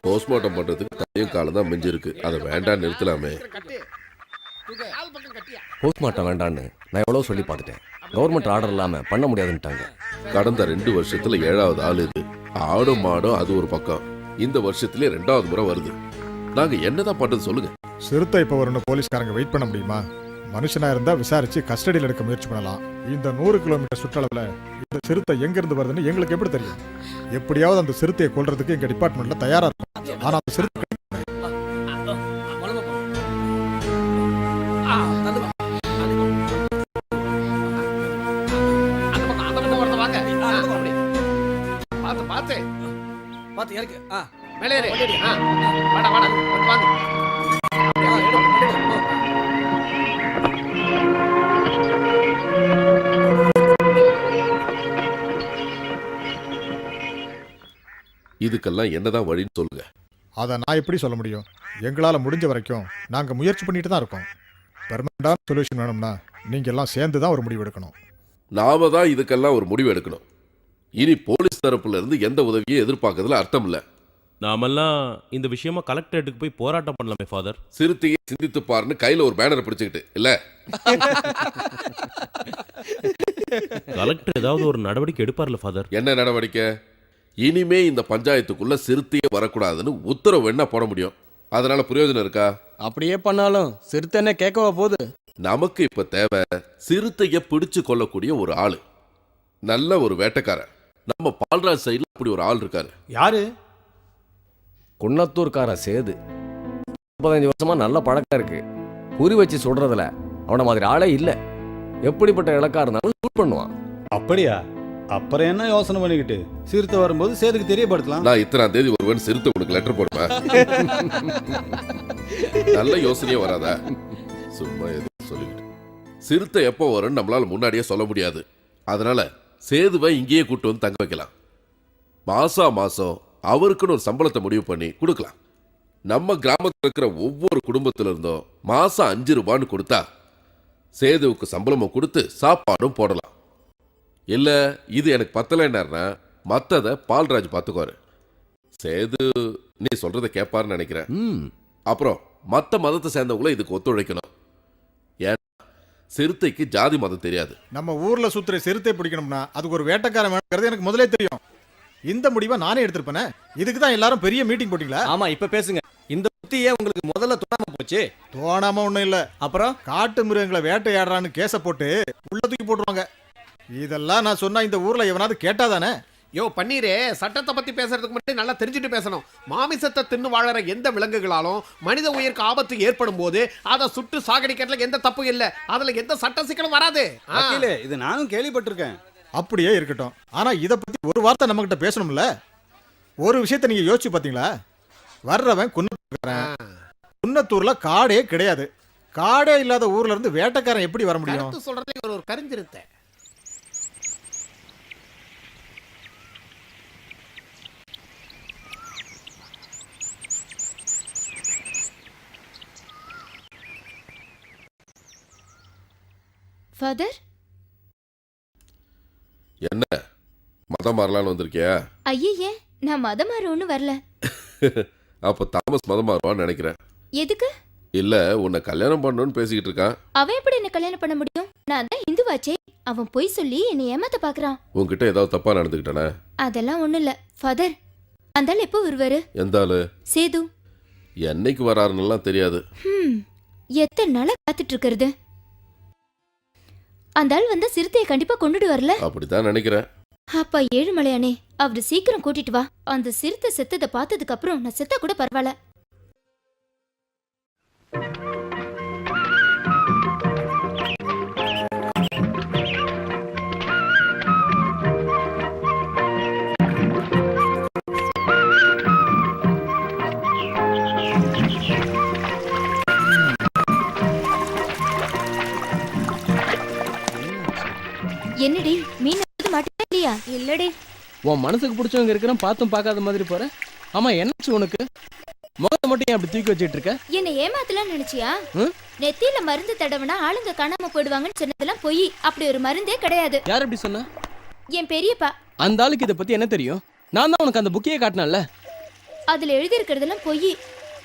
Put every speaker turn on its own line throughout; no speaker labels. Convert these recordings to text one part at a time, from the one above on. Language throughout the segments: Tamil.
போஸ்ட்மார்ட்டம் பண்றதுக்கு கையும் காலம் தான் மிஞ்சிருக்கு. அதை வேண்டாம் நிறுத்தலாமே.
போஸ்ட்மார்ட்டம் வேண்டான்னு நான் எவ்வளவு சொல்லி பார்த்துட்டேன். கவர்மெண்ட் ஆர்டர் இல்லாம பண்ண முடியாதுன்ட்டாங்க.
கடந்த 2 வருஷத்துல 7வது ஆள் இது. ஆடும் மாடும் அது ஒரு பக்கம். இந்த வருஷத்துல 2வது முறை வருது. நாங்க என்னதான் பண்றது சொல்லுங்க.
சிறுத்தை இப்ப வரணும் போலீஸ்காரங்க வெயிட் பண்ண முடியுமா? மனுஷனா இருந்தா விசாரிச்சு கஸ்டடியில் எடுக்க முயற்சி பண்ணலாம். இந்த 100 கிலோமீட்டர் சுற்றளவுல இந்த சிறுத்தை எங்க இருந்து வருதுன்னு எங்களுக்கு எப்படி தெரியும்? எப்படியாவது அந்த சிறுத்தையை கொல்றதுக்கு எங்க டிபார்ட்மெண்ட்ல தயாரா இருக்கும். ஆனா அந்த சிறுத்தை
இதுக்கெல்லாம் என்னதான் வழின்னு சொல்லுங்க.
அதை நான் எப்படி சொல்ல முடியும்? எங்களால முடிஞ்ச வரைக்கும் நாங்க முயற்சி பண்ணிட்டு தான் இருக்கோம். பெர்மனண்டான சொல்யூஷன் வேணும்னா நீங்க எல்லாம் சேர்ந்து தான் ஒரு முடிவு எடுக்கணும்.
நாம தான் இதுக்கெல்லாம் ஒரு முடிவு எடுக்கணும். இனி போலீஸ் தரப்புல இருந்து எந்த உதவியும் எதிர்பார்க்கறதுல அர்த்தம் இல்ல.
நாமெல்லாம் இந்த விஷயமா கலெக்டரேட்டுக்கு போய் போராட்டம் பண்ணலாமே ஃபாதர்.
சிறுத்தையை சிந்தித்து பாருன்னு கையில ஒரு பேனர் பிடிச்சுக்கிட்டு இல்ல.
கலெக்டர் ஏதாவது ஒரு நடவடிக்கை எடுப்பார்ல ஃபாதர்.
என்ன நடவடிக்கை? இனிமே இந்த பஞ்சாயத்துக்குள்ள சிறுத்தையே வரக்கூடாதுன்னு உத்தரவு வேணா போட முடியும். அதனால பிரயோஜனம் இருக்கா?
அப்படியே பண்ணாலும் சிறுத்தை என்ன கேட்கவா போகுது?
நமக்கு இப்ப தேவை சிறுத்தையை பிடிச்சு கொள்ளக்கூடிய ஒரு ஆளு, நல்ல ஒரு வேட்டைக்காரன். நம்ம பால்ராஜ் சைடுல அப்படி ஒரு ஆள் இருக்காரு.
யாரு?
குன்னத்தூர்கார சேது. 35 வருஷமா நல்ல பழக்கம் இருக்கு. குறி வச்சு சுடுறதுல அவன மாதிரி ஆளே இல்ல. எப்படிப்பட்ட இலக்கா இருந்தாலும் ஷூட் பண்ணுவான்.
அப்படியா? அப்புறம் என்ன யோசனை பண்ணிக்கிட்டு சிறுத்தை வரும்போது சேதுக்கு தெரியப்படுத்தலாம்.
நான் 2ஆம் தேதி ஒருவன் சிறுத்தை உனக்கு லெட்டர் போடுவேன். நல்ல யோசனையே வராதா? சும்மா எதுவும் சொல்லிக்கிட்டு. சிறுத்தை எப்போ வரும்னு நம்மளால முன்னாடியே சொல்ல முடியாது. அதனால சேதுவை இங்கேயே கூட்டு வந்து தங்க வைக்கலாம். மாசம் அவருக்குன்னு ஒரு சம்பளத்தை முடிவு பண்ணி கொடுக்கலாம். நம்ம கிராமத்தில் இருக்கிற ஒவ்வொரு குடும்பத்தில இருந்தும் மாசம் 5 ரூபான்னு கொடுத்தா சேதுவுக்கு சம்பளமும் கொடுத்து சாப்பாடும் போடலாம். இல்ல இது எனக்கு பத்தலைன்னா மத்தத பால்ராஜ் பார்த்துக்குவாரு. சேது நீ சொல்றதை கேட்பாருன்னு நினைக்கிறேன். அப்புறம் மத்த மதத்தை சேர்ந்தவங்களும் இதுக்கு ஒத்துழைக்கணும். ஏன்னா சிறுத்தைக்கு ஜாதி மதம் தெரியாது.
நம்ம ஊர்ல சுத்துற சிறுத்தை பிடிக்கணும்னா அதுக்கு ஒரு வேட்டைக்காரன் வேணுங்கிறது எனக்கு முதலே தெரியும். இந்த முடிவை நானே எடுத்திருப்பேனே. இதுக்கு தான் எல்லாரும் பெரிய மீட்டிங் போட்டீங்களா?
ஆமா, இப்ப பேசுங்க. இந்த புத்தியே உங்களுக்கு முதல்ல தோணாம போச்சு.
தோணாம ஒண்ணும் இல்ல.
அப்புறம்
காட்டு மிருகங்களை வேட்டையாடுறான்னு கேச போட்டு உள்ள தூக்கி போட்டுருவாங்க. இதெல்லாம் நான் சொன்னா இந்த ஊர்ல எவனாவது கேட்டாதானே?
யோ பன்னீரே, சட்டத்தை பத்தி பேசுறதுக்கு முன்னாடி நல்லா தெரிஞ்சுட்டு பேசணும். மாமிசத்தை தின்னு வாழற எந்த விலங்குகளாலும் மனித உயிருக்கு ஆபத்து ஏற்படும் போது அதை சுட்டு சாகடிக்கிறதுல எந்த தப்பு இல்லை. அதுல எந்த சட்ட சிக்கலும் வராது.
இது நானும் கேள்விப்பட்டிருக்கேன்.
அப்படியே இருக்கட்டும். ஆனா இத பத்தி ஒரு வார்த்தை நம்ம கிட்ட பேசணும்ல. ஒரு விஷயத்தை நீங்க யோசிச்சு பாத்தீங்களா? வர்றவன் குன்னத்தூர்ல காடே கிடையாது. காடே இல்லாத ஊர்ல இருந்து வேட்டைக்காரன் எப்படி வர முடியும்?
சொல்றதுல ஒரு கரிஞ்சிருத்த.
ஃபாதர்,
என்ன மதம் மாறலான்னு வந்திருக்கியா?
ஐயே, நான் மதம் மாற ஒன்றும் வரல.
அப்ப தாமஸ் மதம் மாறுவான்னு நினைக்கிறேன்.
எதுக்கு?
இல்ல உன்னை கல்யாணம் பண்ணணும்னு பேசிக்கிட்டு இருக்கான்.
அவன் எப்படி என்ன கல்யாணம் பண்ண முடியும்? நான் தான் இந்துவாச்சே. அவன் பொய் சொல்லி என்னை ஏமாத்த பாக்குறான்.
உன்கிட்ட ஏதாவது தப்பா நடந்துக்கிட்டானே?
அதெல்லாம் ஒண்ணும் இல்ல ஃபாதர். அந்த ஆள் எப்போ வருவாரு?
எந்த ஆளு?
சேது.
என்னைக்கு வராருன்னு தெரியாது.
எத்தனை நாளா காத்துட்டு இருக்கிறது? அந்த ஆள் வந்தா சிறுத்தையை கண்டிப்பா கொண்டுட்டு வரல.
அப்படித்தான் நினைக்கிறேன்.
அப்பா ஏழுமலையானே, அவரு சீக்கிரம் கூட்டிட்டு வா. அந்த சிறுத்தை செத்ததை பார்த்ததுக்கு அப்புறம் நான் செத்தா கூட பரவாயில்ல. என்னடி மீன் மாட்டே இல்லையா?
இல்லடி. உன் மனசுக்கு பிடிச்சவங்க இருக்கிற பார்த்தும் பார்க்காத மாதிரி போற. ஆமா, என்னாச்சு உனக்கு?
முகத்தை மட்டும் ஏன் அப்படி தூக்கி வச்சிட்டு இருக்க?
என்ன ஏமாத்தலாம் நினைச்சியா?
ம்?
நெத்தியில மருந்து தடவுனா ஆளுங்க காணாம போயிடுவாங்கன்னு சொன்னதெல்லாம் பொய். அப்படி ஒரு மருந்தே கிடையாது.
யார் அப்படி சொன்னா?
என் பெரியப்பா.
அந்த ஆளுக்கு இதை பத்தி என்ன தெரியும்? நான் தான் உனக்கு அந்த புக்கையே காட்டினேன்ல.
அதுல எழுதி இருக்கிறதெல்லாம் பொய்.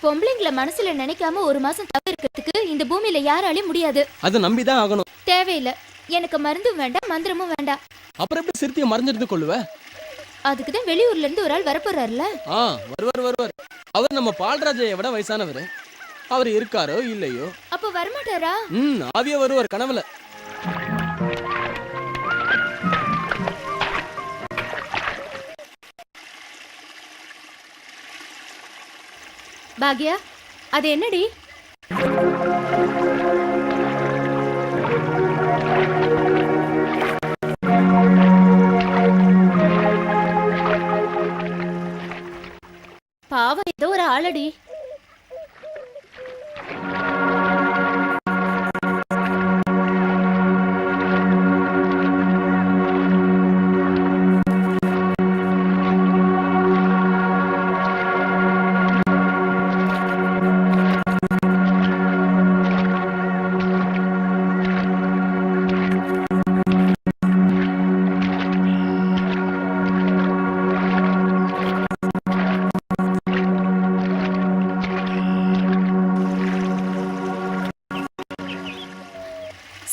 பொம்பளைங்களை மனசுல நினைக்காம ஒரு மாசம் தவிர இருக்கிறதுக்கு இந்த பூமியில யாராலையும் முடியாது.
அதை நம்பிதான் ஆகணும்.
தேவையில்லை. எனக்கு மருந்தும் வேண்டாம், மந்திரமும் வேண்டாம்.
அப்புறம் எப்படி சிறுத்தையை மறைஞ்சிருந்து கொள்ளுவ?
அதுக்குதான் வெளியூர்ல இருந்து ஒரு ஆள் வரப்போறாருல.
வருவார். அவர் நம்ம பால்ராஜையை விட வயசானவர். அவர் இருக்காரோ இல்லையோ.
அப்ப வரமாட்டாரா?
ஆவியா வருவார் கனவுல.
பாக்யா, அது என்னடி? பாவம், ஏதோ ஒரு ஆளடி.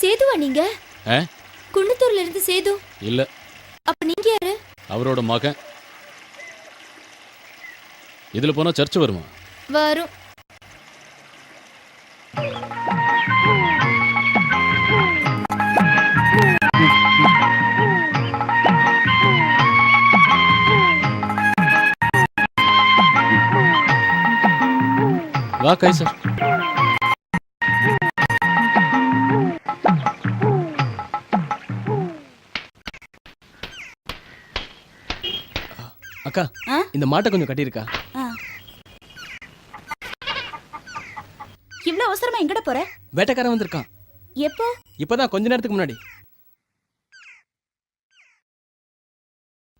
சேதுவா நீங்க? குன்னத்தூர்ல இருந்து சேது?
இல்ல.
அப்ப நீங்க யாரு?
அவரோட மகன். இதுல போனா சர்ச் வருமா?
வரும்.
வா கைசர்.
அக்கா, இந்த மாட்டை கொஞ்சம் கட்டியிருக்கா?
இவ்ளோ அவசரமா எங்கட போற?
வேட்டைக்காரன் வந்திருக்கான்.
எப்போ?
இப்பதான் கொஞ்ச நேரத்துக்கு முன்னாடி.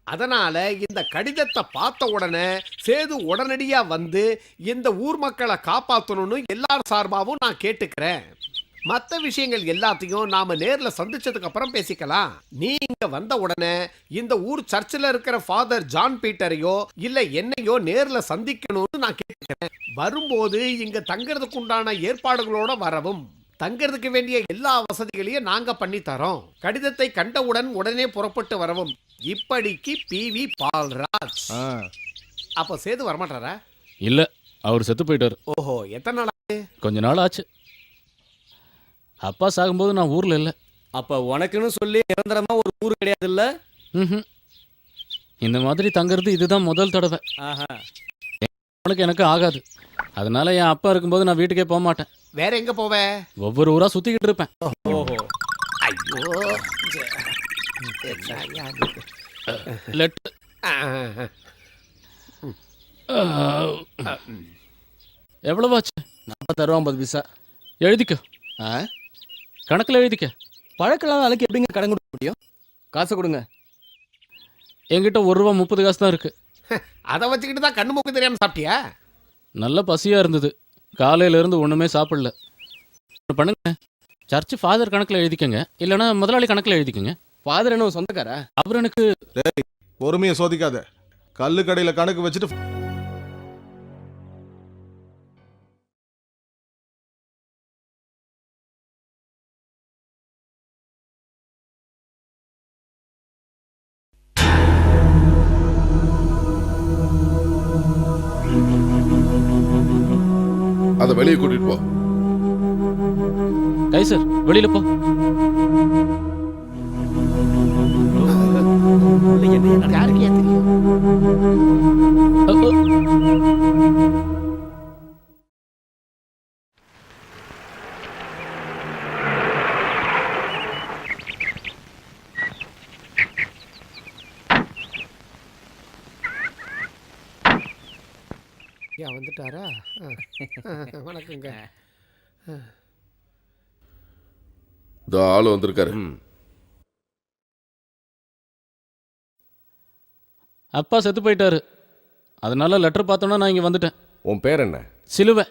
அதனால இந்த கடிதத்தை பார்த்த உடனே சேது உடனடியா வந்து இந்த ஊர் மக்களை காப்பாற்றணும்னு எல்லார் சார்பாகவும் நான் கேட்டுக்கிறேன். மற்ற விஷயங்கள் எல்லாத்தையும் நாம நேர்ல சந்திச்சதுக்கு அப்புறம் பேசிக்கலாம். நீ இங்க வந்த உடனே இந்த ஊர் சர்ச்சில் இருக்கிற ஃபாதர் ஜான் பீட்டரையோ இல்ல என்னையோ நேர்ல சந்திக்கணும்னு நான் கேட்டுக்கிறேன். வரும்போது இங்க தங்கறதுக்கு உண்டான ஏற்பாடுகளோட வரவும், தங்கறதுக்கு வேண்டிய எல்லா வசதிகளையும் நாங்க பண்ணி தரோம். கடிதத்தை கண்டவுடன் உடனே புறப்பட்டு வரவும். இப்படிக்கு PV பால்ராஜ். அப்ப சேது வரமாட்டாரா?
இல்ல, அவர் செத்து போயிட்டாரு.
ஓஹோ, எத்தனை நாள் ஆச்சு?
கொஞ்ச நாள் ஆச்சு. அப்பா சாகும்போது நான் ஊர்ல இல்ல.
அப்ப உனக்குன்னு சொல்லி நிரந்தரமா ஒரு ஊர் கிடையாது இல்ல?
இந்த மாதிரி தங்கறது இதுதான் முதல் தடவை. உனக்கு எனக்கு ஆகாது. அதனால என் அப்பா இருக்கும்போது நான் வீட்டுக்கே போக மாட்டேன்.
வேற எங்க போவே?
ஒவ்வொரு ஊரா சுத்திக்கிட்டு இருப்பேன்.
ஓஹோ, ஐயோ,
லெட்டர். எவ்வளவு ஆச்சு?
40-50 பைசா.
எழுதிக்க. கணக்கில் எழுதிக்க.
பழக்கலாம் நாளைக்கு எப்படிங்க கடன் கொடுக்க முடியும்? காசை கொடுங்க.
என்கிட்ட ₹1.30 தான் இருக்கு.
அதை வச்சுக்கிட்டு தான் கண்ணு மூக்கு தெரியாம சாப்பிட்டியா?
நல்ல பசியா இருந்தது. காலையில இருந்து ஒண்ணுமே சாப்பிடல. பண்ணுங்க, சர்ச் ஃபாதர் கணக்கில் எழுதிக்கங்க, இல்லைன்னா முதலாளி கணக்கில் எழுதிக்கங்க.
ஃபாதர் என்ன சொந்தக்காரா?
அவர் எனக்கு
பொறுமையை சோதிக்காத. கல்லு கடையில கணக்கு வச்சுட்டு
அதை வெளியே கூட்டிட்டு போ.
கைசர், வெளியில போ.
யாருக்கு ஏன் தெரியும்? வந்துட்டாரா? வணக்கங்க.
இந்த ஆள் வந்திருக்காரு.
அப்பா செத்து போயிட்டாரு. அதனால லெட்டர் பார்த்தோன்னா நான் இங்கே வந்துட்டேன்.
உன் பேர் என்ன?
சிலுவை.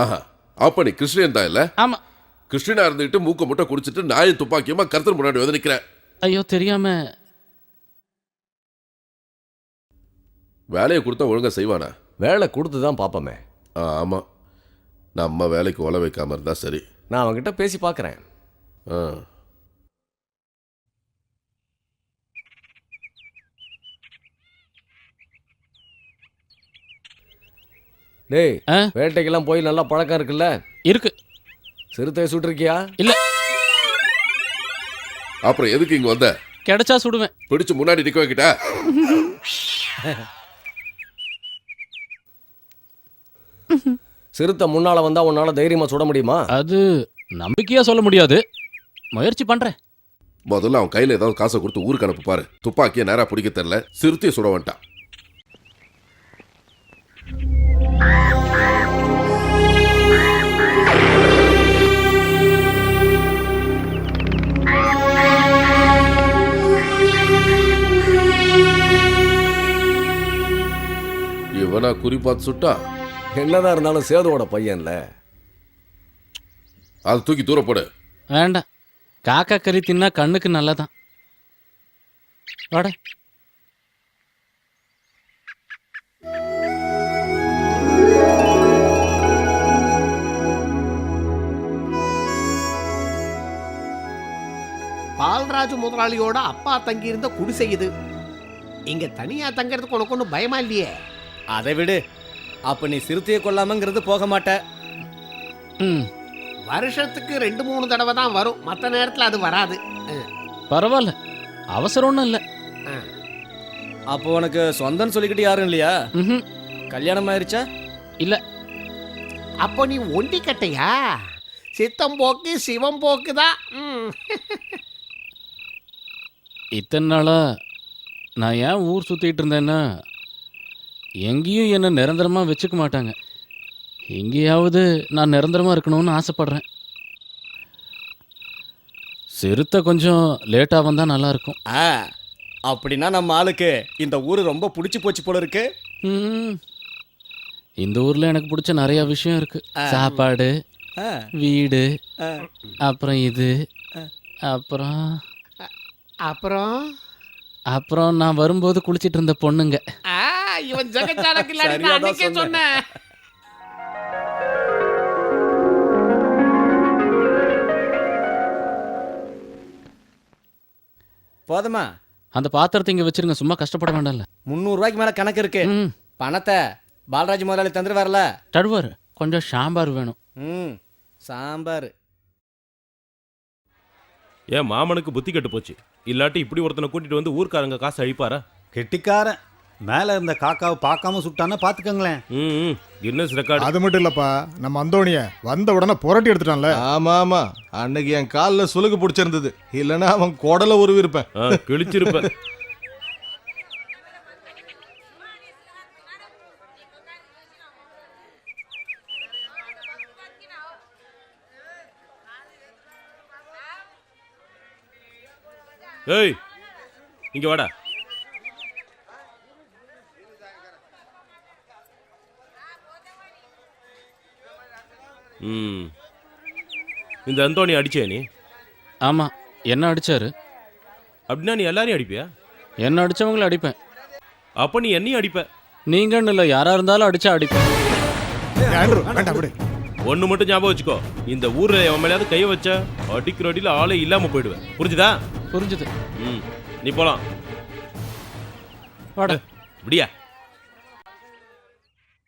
ஆஹா, அப்ப நீ கிறிஸ்டியன் தான் இல்ல?
ஆமா.
கிறிஸ்டியனா இருந்துகிட்டு மூக்க முட்டை குடிச்சிட்டு நாயும் துப்பாக்கியமா கருத்தர் முன்னாடி வந்து நிக்கிறேன்.
ஐயோ தெரியாம.
வேலையை கொடுத்தா ஒழுங்கா செய்வானா?
வேலை கொடுத்து தான் பார்ப்போமே.
ஆமா, நம்ம வேலைக்கு ஒல வைக்காம இருந்தா சரி.
நான் அவன்கிட்ட பேசி பார்க்குறேன்.
ஆ.
டேய்,
ஆ?
வேட்டைக்கெல்லாம் போய் நல்லா பழக்கம் இருக்குல்ல?
இருக்கு.
சிறுத்தையை சுட்டிருக்கியா?
இல்ல.
அப்புறம் எதுக்கு இங்க வந்த?
கிடைச்சா சுடுவேன்.
பிடிச்சு முன்னாடி நிக்க வைக்கிட்டா?
சிறுத்தை முன்னால வந்தா உன்னால தைரியமா சுட முடியுமா?
அது நம்பிக்கையா சொல்ல முடியாது, முயற்சி பண்றேன்.
முதல்ல அவன் கையில ஏதாவது காசை கொடுத்து ஊருக்கு அனுப்பு பாரு. துப்பாக்கியை நேரா பிடிக்க தெரியல, சிறுத்தையை சுட வந்துட்டான். இவனா குறி பார்த்து சுட்டா?
என்னதான் இருந்தாலும் சேதுவோட பையன்ல.
அதை தூக்கி தூர போடு.
வேண்டாம், காக்கா கறி தின்னா கண்ணுக்கு நல்லதான். வாட.
பால்ராஜ் முதலாளியோட அப்பா தங்கி இருந்த குடிசை இது. இங்க தனியா தங்கறதுக்கு உனக்கு ஒன்றும் பயமா இல்லையே?
அதை விடு. அப்ப நீ சிறுத்தையை கொல்லாமங்கிறது போக மாட்ட.
ம்,
வருஷத்துக்கு 2-3 தடவை தான் வரும், மற்ற நேரத்துல அது வராது.
பரவாயில்ல, அவசரம் ஒன்றும் இல்லை.
அப்போ உனக்கு சொந்தம்னு சொல்லிக்கிட்டு யாரும் இல்லையா?
ம்,
கல்யாணம் ஆயிருச்சா?
இல்ல.
அப்போ நீ ஒண்டி கட்டையா? சித்தம் போக்கு சிவம் போக்கு தான்.
இத்தனை நாளா நான் ஏன் ஊர் சுற்றிட்டு இருந்தேன்னா, எங்கேயும் என்னை நிரந்தரமாக வச்சுக்க மாட்டாங்க. எங்கேயாவது நான் நிரந்தரமாக இருக்கணும்னு ஆசைப்பட்றேன். சிறுத்தை கொஞ்சம் லேட்டாக வந்தால் நல்லாயிருக்கும்.
அப்படின்னா நம்ம ஆளுக்கு இந்த ஊரு ரொம்ப பிடிச்சி போச்சு போல இருக்கு.
இந்த ஊரில் எனக்கு பிடிச்ச நிறையா விஷயம் இருக்குது. சாப்பாடு, வீடு, அப்புறம் இது, அப்புறம்
அப்புறம்
அப்புறம் நான் வரும்போது குளிச்சிட்டு இருந்த பொண்ணுங்க.
இவன் ஜெகச்சாரக்கு இல்ல, அன்னைக்கே சொன்னேன்.
போதுமா?
அந்த பாத்திரத்தை இங்கே வச்சிருங்க, சும்மா கஷ்டப்பட வேண்டாம்ல.
300 ரூபாய்க்கு மேல கணக்கு இருக்கு. பணத்தை பாலராஜ் முதலாளி தந்துருவார்ல.
தடுவார். கொஞ்சம் சாம்பார் வேணும்.
சாம்பார்.
ஏன் மாமனுக்கு புத்தி கெட்டு போச்சு. இல்லாட்டி இப்படி ஒருத்தனை கூட்டிட்டு வந்து ஊர்க்காரங்க காசு அழிப்பாரா?
கெட்டிக்காரன் மேல இருந்த காக்காவை பார்க்காம சுட்டானா பாத்துக்கங்களேன்.
Guinness record.
அது மட்டும் இல்லப்பா, நம்ம அந்தோணிய வந்த உடனே புரட்டி எடுத்துட்டான்ல.
ஆமா ஆமா, அன்னைக்கு என் காலில் சுலுக்கு பிடிச்சிருந்தது. இல்லைன்னா அவன் குடலை உருவிருப்பேன்.
கிழிச்சிருப்பேன். ஏய், இங்க வாடா. இந்த அந்தோணி அடிச்சே நீ?
ஆமாம், என்ன அடிச்சாரு.
அப்படின்னா நீ எல்லாரையும் அடிப்பியா?
என்ன அடித்தவங்கள அடிப்பேன்.
அப்போ நீ என்னையும் அடிப்ப?
நீங்கன்னு இல்லை, யாராக இருந்தாலும் அடித்தா அடிப்பேன்.
ஒன்று மட்டும் ஞாபகம் வச்சுக்கோ, இந்த ஊரில் எவன் மேலேயாவது கை வச்ச அடிக்கிற அடியில் ஆளே இல்லாமல் போயிடுவேன். புரிஞ்சுதா?
புரிஞ்சுது.
நீ போகலாம்.
வாடா.
இப்படியா?